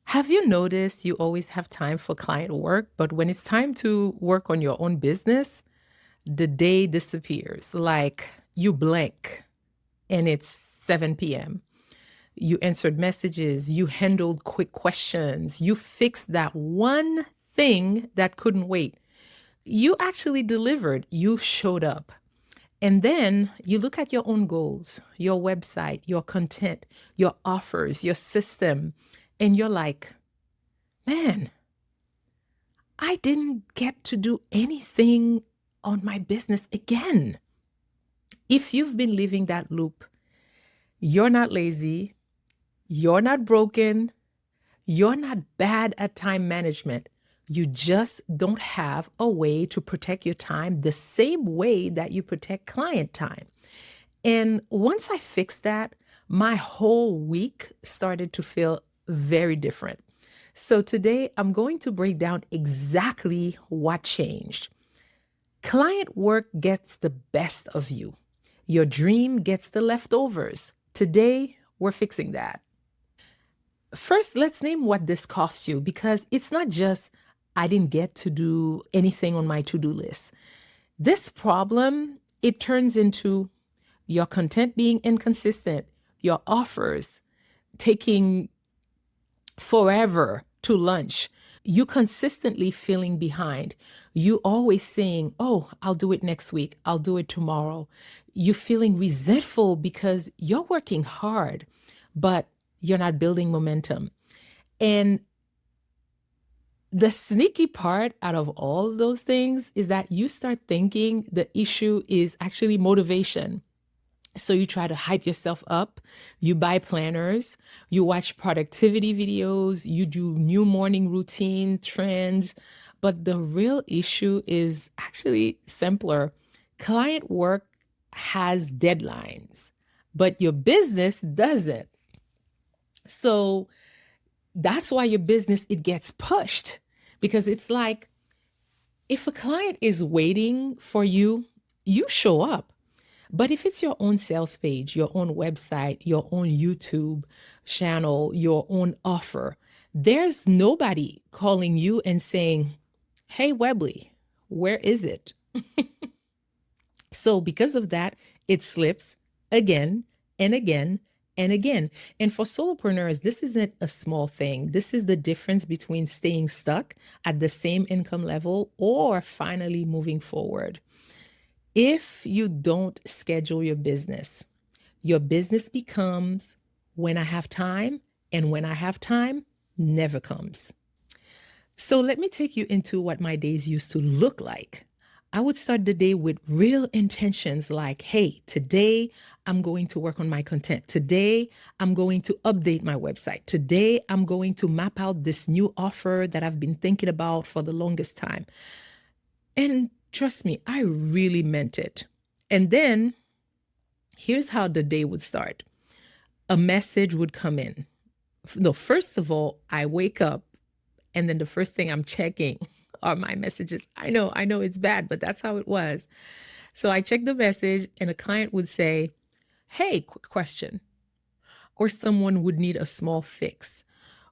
Have you noticed you always have time for client work, but when it's time to work on your own business, the day disappears? Like you blink and it's 7 p.m. You answered messages, you handled quick questions, you fixed that one thing that couldn't wait. You actually delivered, you showed up. And then you look at your own goals, your website, your content, your offers, your system, and you're like, man, I didn't get to do anything on my business again. If you've been living that loop, you're not lazy, you're not broken, you're not bad at time management. You just don't have a way to protect your time the same way that you protect client time. And once I fixed that, my whole week started to feel very different. So today I'm going to break down exactly what changed. Client work gets the best of you. Your dream gets the leftovers. Today, we're fixing that. First, let's name what this costs you because it's not just I didn't get to do anything on my to do list. This problem, it turns into your content being inconsistent, your offers taking forever to lunch, you consistently feeling behind, you always saying, oh, I'll do it next week, I'll do it tomorrow. You feeling resentful because you're working hard, but you're not building momentum. And the sneaky part out of all those things is that you start thinking the issue is actually motivation. So you try to hype yourself up, you buy planners, you watch productivity videos, you do new morning routine trends. But the real issue is actually simpler. Client work has deadlines, but your business doesn't. So that's why your business it gets pushed because it's like if a client is waiting for you, you show up. But if it's your own sales page, your own website, your own YouTube channel, your own offer, there's nobody calling you and saying, hey, Webley, where is it? So because of that, it slips again and again and again. And for solopreneurs, this isn't a small thing. This is the difference between staying stuck at the same income level or finally moving forward. If you don't schedule your business becomes when I have time, and when I have time never comes. So let me take you into what my days used to look like. I would start the day with real intentions like, hey, today I'm going to work on my content. Today I'm going to update my website. Today I'm going to map out this new offer that I've been thinking about for the longest time. And trust me, I really meant it. And then here's how the day would start. A message would come in. No, first of all, I wake up and then the first thing I'm checking are my messages. I know it's bad, but that's how it was. So I check the message and a client would say, hey, quick question. Or someone would need a small fix.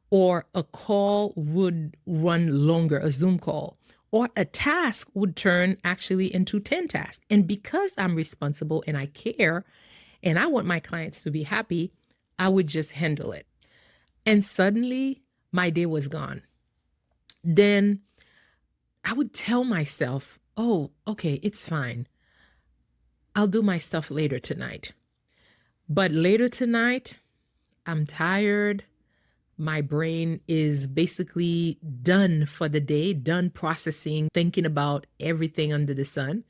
Or a call would run longer, a Zoom call. Or a task would turn actually into 10 tasks. And because I'm responsible and I care and I want my clients to be happy, I would just handle it. And suddenly my day was gone. Then I would tell myself, oh, okay, it's fine. I'll do my stuff later tonight. But later tonight, I'm tired. My brain is basically done for the day, done processing, thinking about everything under the sun.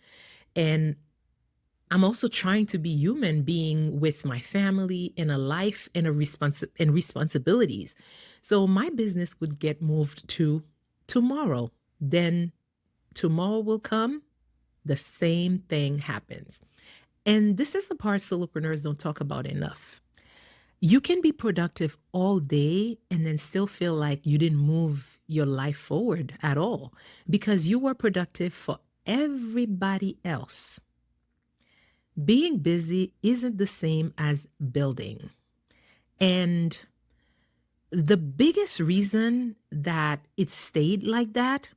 And I'm also trying to be human, being with my family in a life and and responsibilities. So my business would get moved to tomorrow. Then tomorrow will come, the same thing happens. And this is the part solopreneurs don't talk about enough. You can be productive all day and then still feel like you didn't move your life forward at all because you were productive for everybody else. Being busy isn't the same as building. And The biggest reason that it stayed like that,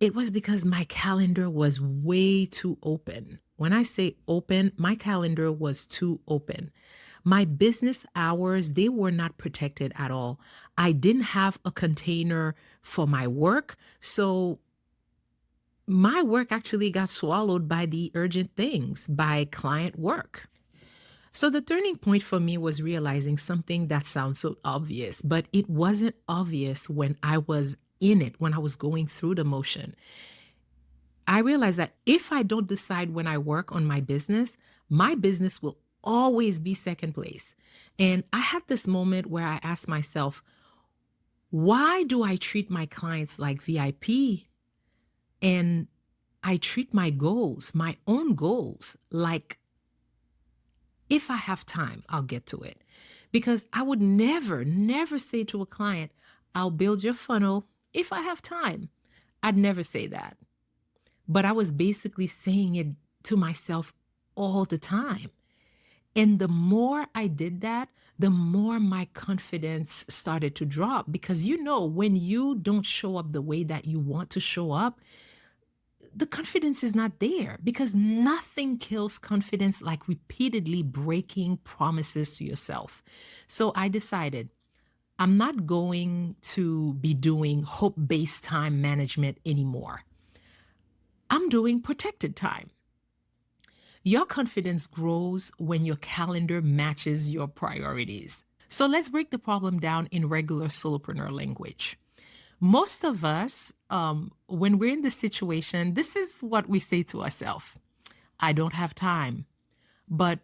it was because my calendar was way too open. When I say open, my calendar was too open. My business hours, they were not protected at all. I didn't have a container for my work. So my work actually got swallowed by the urgent things, by client work. So the turning point for me was realizing something that sounds so obvious, but it wasn't obvious when I was in it, when I was going through the motion. I realized that if I don't decide when I work on my business will always be second place. And I had this moment where I asked myself, why do I treat my clients like VIP and I treat my goals, my own goals, like if I have time, I'll get to it. Because I would never, never say to a client, I'll build your funnel if I have time. I'd never say that. But I was basically saying it to myself all the time. And the more I did that, the more my confidence started to drop. Because when you don't show up the way that you want to show up, the confidence is not there because nothing kills confidence like repeatedly breaking promises to yourself. So I decided I'm not going to be doing hope based time management anymore. I'm doing protected time. Your confidence grows when your calendar matches your priorities. So let's break the problem down in regular solopreneur language. Most of us, when we're in this situation, this is what we say to ourselves: I don't have time. But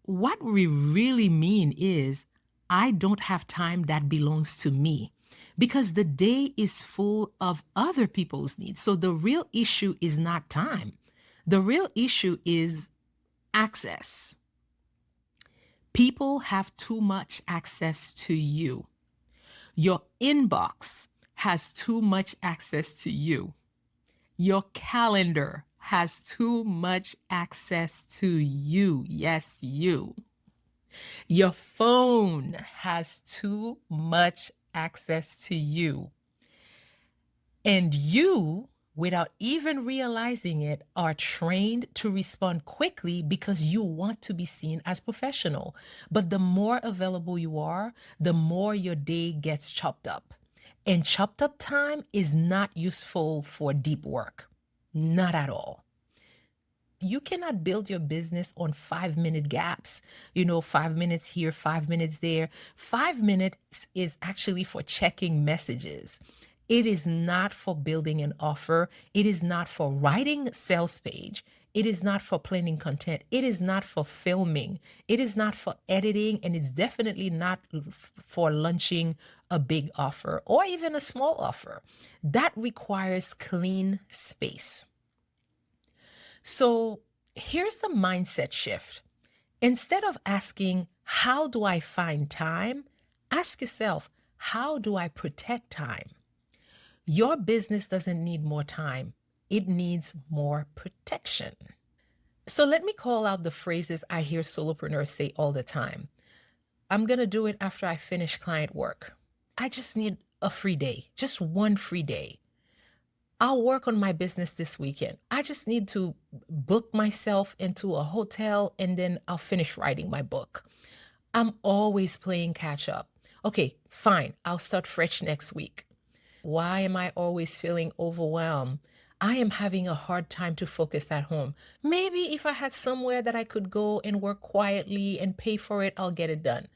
what we really mean is, I don't have time that belongs to me because the day is full of other people's needs. So the real issue is not time, the real issue is access. People have too much access to you. Your inbox has too much access to you. Your calendar has too much access to you. Yes, you. Your phone has too much access to you. And you, without even realizing it, are trained to respond quickly because you want to be seen as professional. But the more available you are, the more your day gets chopped up. And chopped up time is not useful for deep work. Not at all. You cannot build your business on 5-minute gaps, 5 minutes here, 5 minutes there. 5 minutes is actually for checking messages. It is not for building an offer. It is not for writing a sales page. It is not for planning content. It is not for filming. It is not for editing. And it's definitely not for launching a big offer or even a small offer. That requires clean space. So here's the mindset shift. Instead of asking, how do I find time? Ask yourself, how do I protect time? Your business doesn't need more time. It needs more protection. So let me call out the phrases I hear solopreneurs say all the time. I'm going to do it after I finish client work. I just need a free day, just one free day. I'll work on my business this weekend. I just need to book myself into a hotel and then I'll finish writing my book. I'm always playing catch up. Okay, fine. I'll start fresh next week. Why am I always feeling overwhelmed? I am having a hard time to focus at home. Maybe if I had somewhere that I could go and work quietly and pay for it, I'll get it done.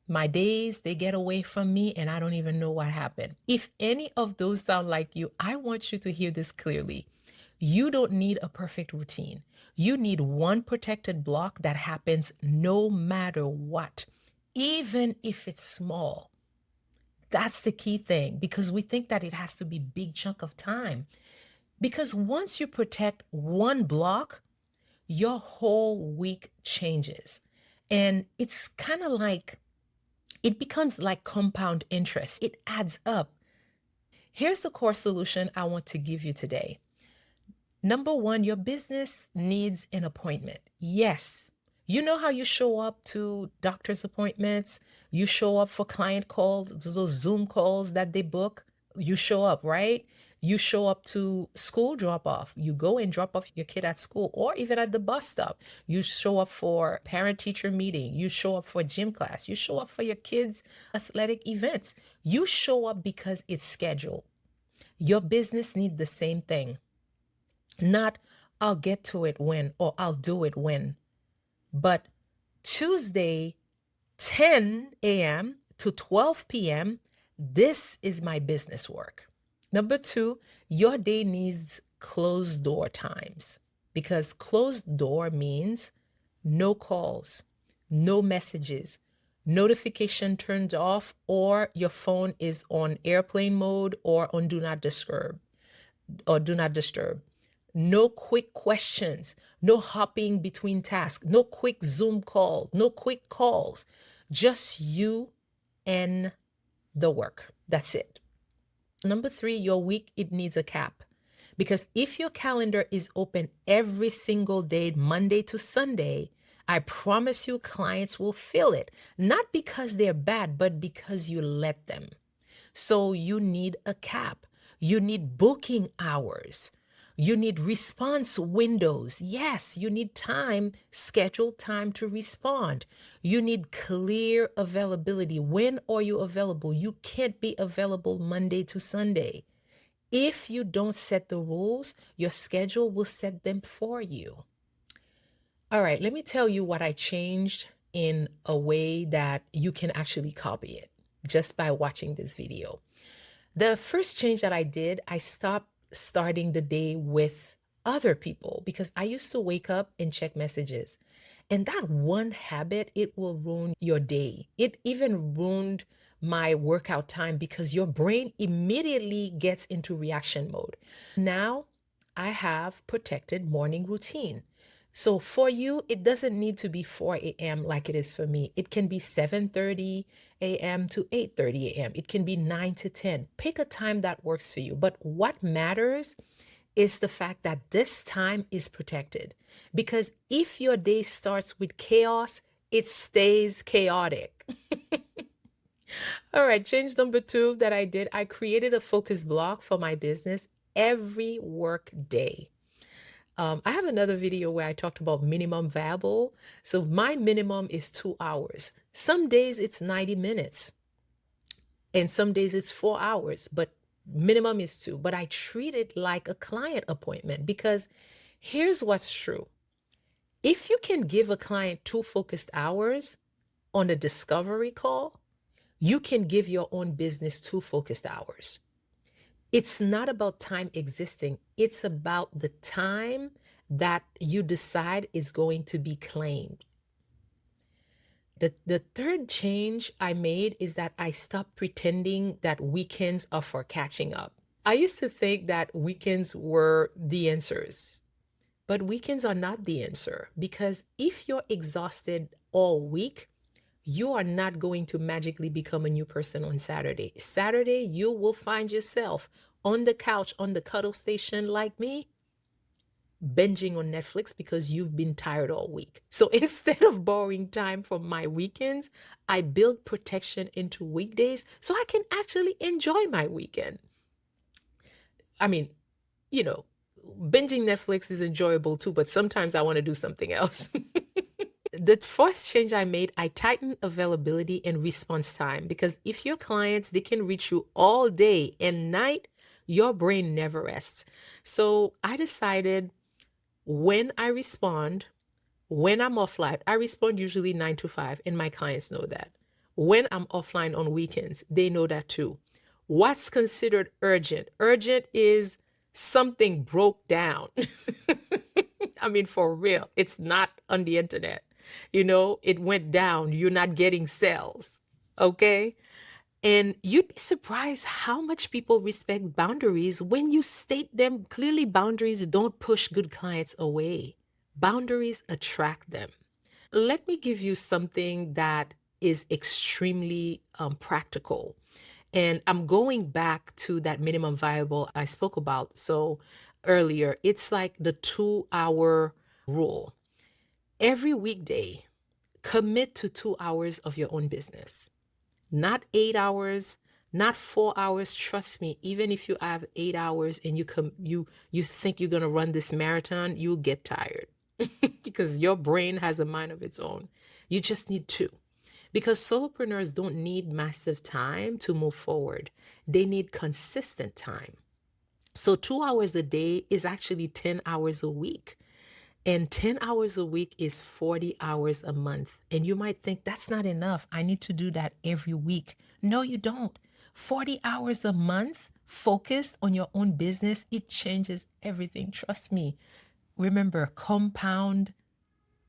My days, they get away from me and I don't even know what happened. If any of those sound like you, I want you to hear this clearly. You don't need a perfect routine. You need one protected block that happens no matter what, even if it's small. That's the key thing, because we think that it has to be a big chunk of time. Because once you protect one block, your whole week changes. And it's kind of like, it becomes like compound interest. It adds up. Here's the core solution I want to give you today. Number one, your business needs an appointment. Yes, You know how you show up to doctor's appointments? You show up for client calls, those Zoom calls that they book. You show up, right? You show up to school drop off. You go and drop off your kid at school or even at the bus stop. You show up for parent teacher meeting. You show up for gym class. You show up for your kids' athletic events. You show up because it's scheduled. Your business needs the same thing. Not, I'll get to it when, or I'll do it when, but Tuesday, 10 a.m. to 12 p.m., this is my business work. Number two, your day needs closed door times because closed door means no calls, no messages, notification turned off, or your phone is on airplane mode or on do not disturb or do not disturb. No quick questions, no hopping between tasks, no quick Zoom calls, no quick calls, just you and the work. That's it. Number three, your week, it needs a cap. Because if your calendar is open every single day, Monday to Sunday, I promise you clients will fill it. Not because they're bad, but because you let them. So you need a cap. You need booking hours. You need response windows. Yes, you need time, scheduled time to respond. You need clear availability. When are you available? You can't be available Monday to Sunday. If you don't set the rules, your schedule will set them for you. All right, let me tell you what I changed in a way that you can actually copy it just by watching this video. The first change that I did, I stopped starting the day with other people because I used to wake up and check messages. And that one habit, it will ruin your day. It even ruined my workout time because your brain immediately gets into reaction mode. Now I have protected morning routine. So for you, it doesn't need to be 4 a.m. like it is for me. It can be 7:30 a.m. to 8:30 a.m. It can be 9 to 10. Pick a time that works for you. But what matters is the fact that this time is protected. Because if your day starts with chaos, it stays chaotic. All right, change number two that I did, I created a focus block for my business every work day. I have another video where I talked about minimum viable. So my minimum is 2 hours. Some days it's 90 minutes and some days it's 4 hours, but minimum is two. But I treat it like a client appointment because here's what's true. If you can give a client 2 focused hours on a discovery call, you can give your own business 2 focused hours. It's not about time existing. It's about the time that you decide is going to be claimed. The third change I made is that I stopped pretending that weekends are for catching up. I used to think that weekends were the answers, but weekends are not the answer because if you're exhausted all week, you are not going to magically become a new person on Saturday. Saturday, you will find yourself on the couch, on the cuddle station like me, binging on Netflix because you've been tired all week. So instead of borrowing time from my weekends, I build protection into weekdays so I can actually enjoy my weekend. I mean, you know, binging Netflix is enjoyable too, but sometimes I want to do something else. The first change I made, I tightened availability and response time because if your clients, they can reach you all day and night, your brain never rests. So I decided when I respond, when I'm offline, I respond usually 9 to 5, and my clients know that. When I'm offline on weekends, they know that too. What's considered urgent? Urgent is something broke down. I mean, for real, it's not on the internet. It went down. You're not getting sales. Okay. And you'd be surprised how much people respect boundaries when you state them clearly. Boundaries don't push good clients away, boundaries attract them. Let me give you something that is extremely practical. And I'm going back to that minimum viable I spoke about so earlier. It's like the 2 hour rule. Every weekday, commit to 2 hours of your own business, not 8 hours, not 4 hours. Trust me, even if you have 8 hours and you think you're gonna run this marathon, you'll get tired because your brain has a mind of its own. You just need two. Because solopreneurs don't need massive time to move forward. They need consistent time. So 2 hours a day is actually 10 hours a week. And 10 hours a week is 40 hours a month. And you might think that's not enough. I need to do that every week. No, you don't. 40 hours a month focused on your own business, it changes everything. Trust me. Remember, compound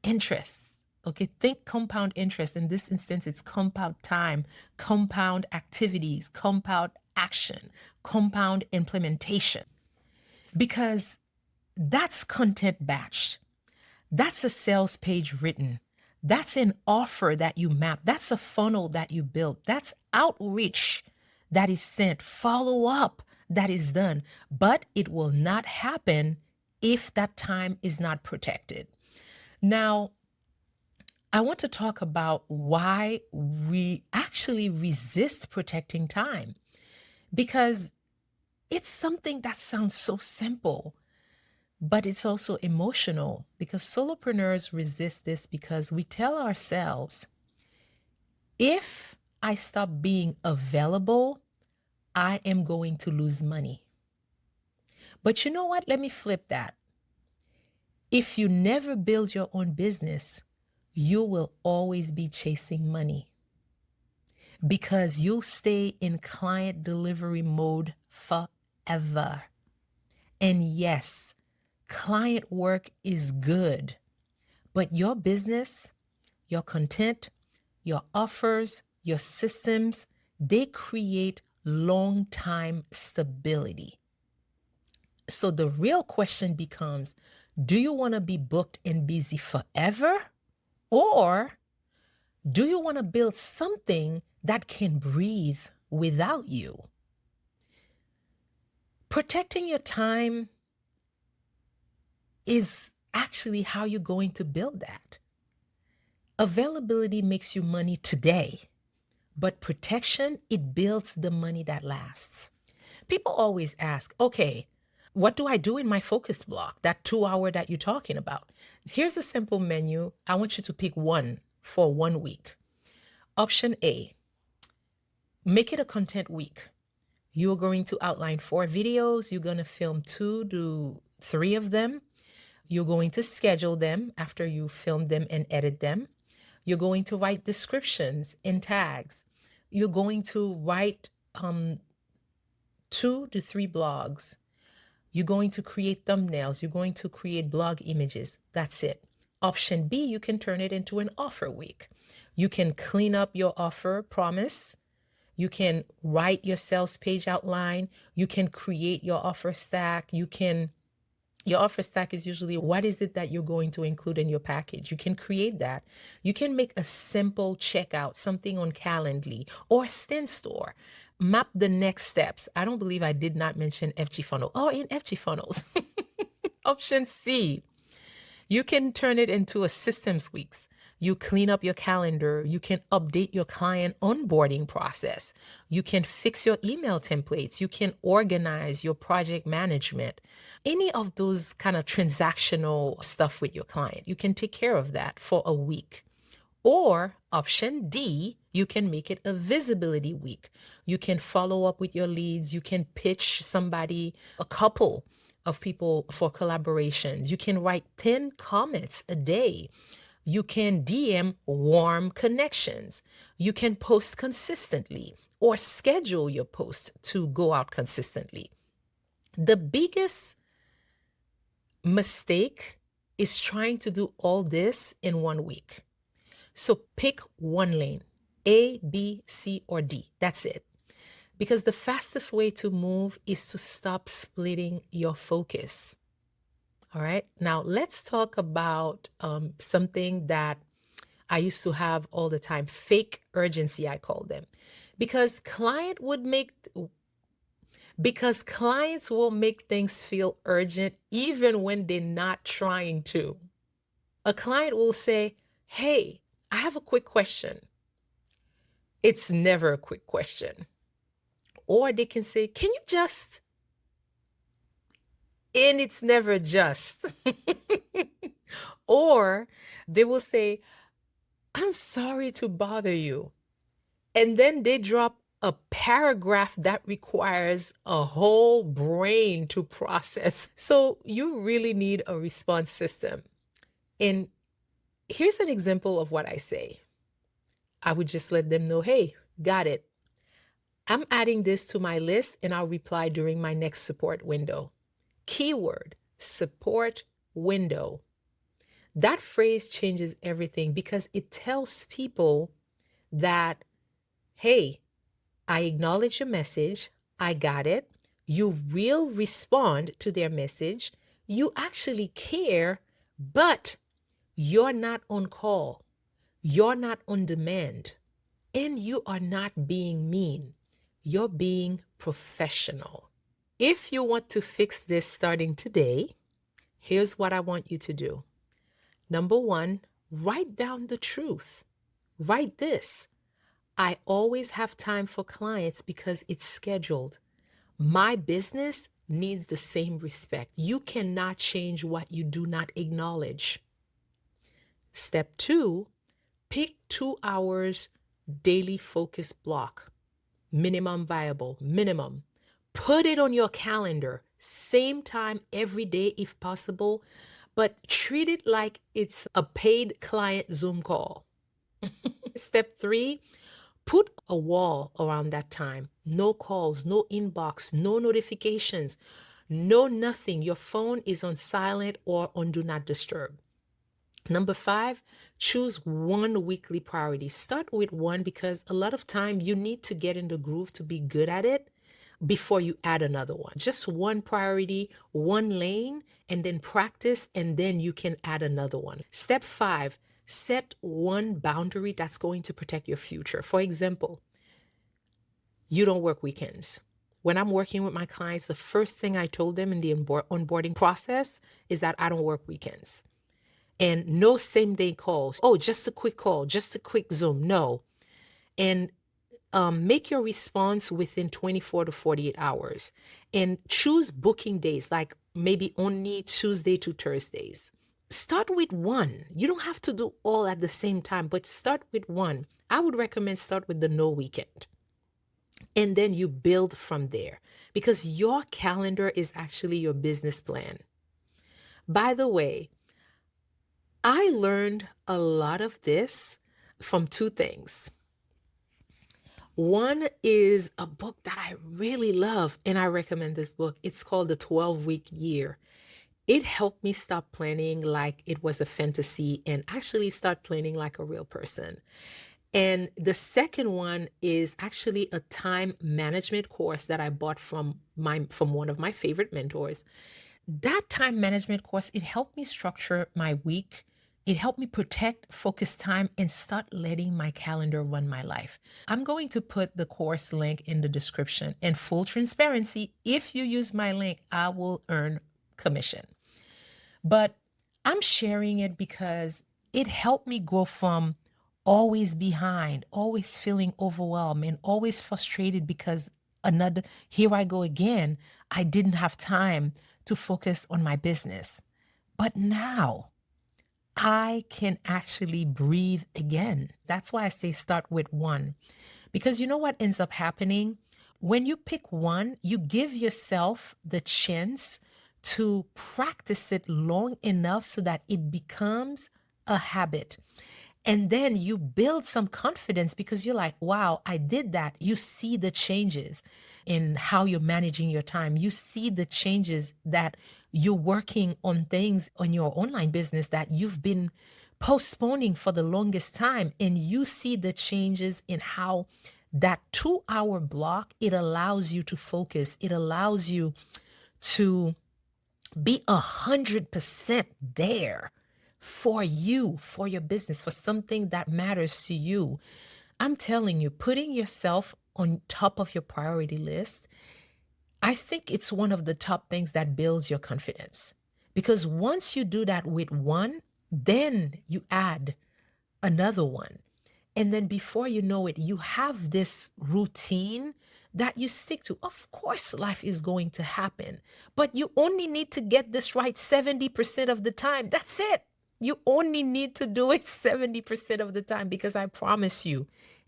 interest. Okay, think compound interest. In this instance, it's compound time, compound activities, compound action, compound implementation. Because that's content batched. That's a sales page written. That's an offer that you map. That's a funnel that you built. That's outreach that is sent, follow up that is done. But it will not happen if that time is not protected. Now, I want to talk about why we actually resist protecting time, because it's something that sounds so simple, but it's also emotional. Because solopreneurs resist this because we tell ourselves, if I stop being available, I am going to lose money. But you know what? Let me flip that. If you never build your own business, you will always be chasing money because you'll stay in client delivery mode forever. And yes, client work is good, but your business, your content, your offers, your systems, they create long-time stability. So the real question becomes, do you want to be booked and busy forever? Or do you want to build something that can breathe without you? Protecting your time is actually how you're going to build that. Availability makes you money today, but protection, it builds the money that lasts. People always ask, okay, what do I do in my focus block, that 2 hour that you're talking about? Here's a simple menu. I want you to pick one for 1 week. Option A, make it a content week. You're going to outline 4 videos. You're going to film 2 to 3 of them. You're going to schedule them after you film them and edit them. You're going to write descriptions and tags. You're going to write 2 to 3 blogs. You're going to create thumbnails. You're going to create blog images. That's it. Option B, you can turn it into an offer week. You can clean up your offer promise. You can write your sales page outline. You can create your offer stack. Your offer stack is usually what is it that you're going to include in your package. You can create that. You can make a simple checkout, something on Calendly or StenStore. Map the next steps. I don't believe I did not mention FG Funnel. Oh, in FG Funnels. Option C, you can turn it into a systems weeks. You clean up your calendar. You can update your client onboarding process. You can fix your email templates. You can organize your project management. Any of those kind of transactional stuff with your client, you can take care of that for a week. Or option D, you can make it a visibility week. You can follow up with your leads. You can pitch somebody, a couple of people for collaborations. You can write 10 comments a day. You can DM warm connections. You can post consistently or schedule your post to go out consistently. The biggest mistake is trying to do all this in 1 week. So pick one lane, A, B, C, or D. That's it. Because the fastest way to move is to stop splitting your focus. All right. Now let's talk about something that I used to have all the time, fake urgency, I call them. Because clients will make things feel urgent even when they're not trying to. A client will say, hey, I have a quick question. It's never a quick question. Or they can say, can you just, and it's never just. Or they will say, I'm sorry to bother you. And then they drop a paragraph that requires a whole brain to process. So you really need a response system. And here's an example of what I say. I would just let them know, hey, got it. I'm adding this to my list and I'll reply during my next support window. Keyword, support window. That phrase changes everything because it tells people that, hey, I acknowledge your message. I got it. You will respond to their message. You actually care, but you're not on call. You're not on demand. And you are not being mean. You're being professional. If you want to fix this starting today, here's what I want you to do. Number one, write down the truth. Write this. I always have time for clients because it's scheduled. My business needs the same respect. You cannot change what you do not acknowledge. Step two, pick 2 hours daily focus block. Minimum viable, minimum. Put it on your calendar, same time every day if possible, but treat it like it's a paid client Zoom call. Step three, put a wall around that time. No calls, no inbox, no notifications, no nothing. Your phone is on silent or on do not disturb. Number five, choose one weekly priority. Start with one because a lot of time you need to get in the groove to be good at it before you add another one. Just one priority, one lane, and then practice, and then you can add another one. Step five, set one boundary that's going to protect your future. For example, you don't work weekends. When I'm working with my clients, the first thing I told them in the onboarding process is that I don't work weekends. And no same day calls. Oh, just a quick call, just a quick Zoom. No. And make your response within 24 to 48 hours and choose booking days, like maybe only Tuesday to Thursdays. Start with one. You don't have to do all at the same time, but start with one. I would recommend start with the no weekend. And then you build from there because your calendar is actually your business plan. By the way, I learned a lot of this from two things. One is a book that I really love, and I recommend this book. It's called The 12-Week Year. It helped me stop planning like it was a fantasy and actually start planning like a real person. And the second one is actually a time management course that I bought from one of my favorite mentors. That time management course, it helped me structure my week. It helped me protect focus time and start letting my calendar run my life. I'm going to put the course link in the description. And full transparency, if you use my link, I will earn commission. But I'm sharing it because it helped me go from always behind, always feeling overwhelmed, and always frustrated because here I go again. I didn't have time to focus on my business. But now I can actually breathe again. That's why I say start with one. Because you know what ends up happening? When you pick one, you give yourself the chance to practice it long enough so that it becomes a habit. And then you build some confidence because you're like, wow, I did that. You see the changes in how you're managing your time. You see the changes that you're working on things on your online business that you've been postponing for the longest time. And you see the changes in how that 2-hour block, it allows you to focus. It allows you to be 100% there for you, for your business, for something that matters to you. I'm telling you, putting yourself on top of your priority list, I think it's one of the top things that builds your confidence. Because once you do that with one, Then you add another one. And then before you know it, you have this routine that you stick to. Of course, life is going to happen, but you only need to get this right 70% of the time. That's it. You only need to do it 70% of the time, because I promise you,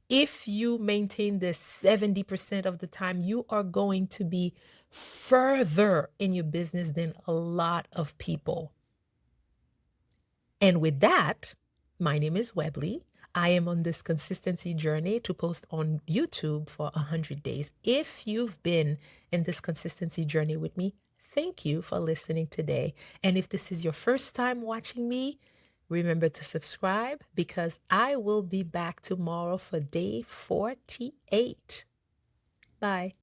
if you maintain this 70% of the time, you are going to be further in your business than a lot of people. And with that, my name is Webley. I am on this consistency journey to post on YouTube for 100 days. If you've been in this consistency journey with me, thank you for listening today. And if this is your first time watching me, remember to subscribe, because I will be back tomorrow for day 48. Bye.